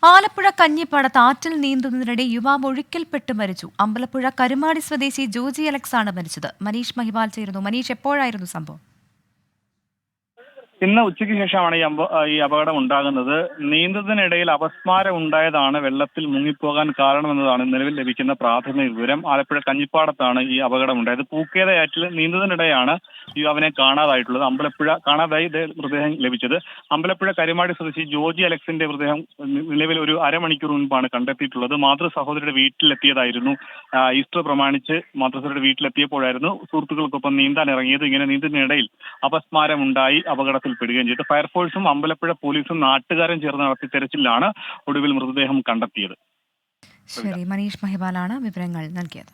ആലപ്പുഴ കഞ്ഞിപ്പാടത്ത് ആറ്റിൽ നീന്തുന്നതിനിടെ യുവാവ് ഒഴുക്കിൽപ്പെട്ട് മരിച്ചു. അമ്പലപ്പുഴ കരുമാടി സ്വദേശി ജോജി അലക്സ് ആണ് മരിച്ചത്. മനീഷ് മഹിപാൽ ചേരുന്നു. മനീഷ്, എപ്പോഴായിരുന്നു സംഭവം? ഇന്ന് ഉച്ചയ്ക്ക് ശേഷമാണ് ഈ അപകടം ഉണ്ടാകുന്നത്. നീന്തതിനിടയിൽ അപസ്മാരം ഉണ്ടായതാണ് വെള്ളത്തിൽ മുങ്ങിപ്പോകാൻ കാരണമെന്നതാണ് നിലവിൽ ലഭിക്കുന്ന പ്രാഥമിക വിവരം. ആലപ്പുഴ കഞ്ഞിപ്പാടത്താണ് ഈ അപകടം ഉണ്ടായത്. പൂക്കേതയാറ്റിൽ നീന്തതിനിടെയാണ് അവനെ കാണാതായിട്ടുള്ളത്. കാണാതായി മൃതദേഹം ലഭിച്ചത്. അമ്പലപ്പുഴ കരുമാടി സ്വദേശി ജോജി അലക്സിന്റെ മൃതദേഹം നിലവിൽ ഒരു അരമണിക്കൂർ മുൻപാണ് കണ്ടെത്തിയിട്ടുള്ളത്. മാതൃ സഹോദരിയുടെ വീട്ടിലെത്തിയതായിരുന്നു. ഈസ്റ്റർ പ്രമാണിച്ച് മാതൃസഹോദരിയുടെ വീട്ടിലെത്തിയപ്പോഴായിരുന്നു സുഹൃത്തുക്കൾക്കൊപ്പം നീന്താൻ ഇറങ്ങിയത്. ഇങ്ങനെ നീന്തുന്നതിനിടയിൽ അപസ്മാരം ഉണ്ടായി അപകടത്തിൽപ്പെടുകയും ചെയ്തു. ഫയർഫോഴ്സും അമ്പലപ്പുഴ പോലീസും നാട്ടുകാരും ചേർന്ന് നടത്തിയ തെരച്ചിലാണ് ഒടുവിൽ മൃതദേഹം കണ്ടെത്തിയത്. ശരി, മനീഷ് മഹിപാലാണ് വിവരങ്ങൾ നൽകിയത്.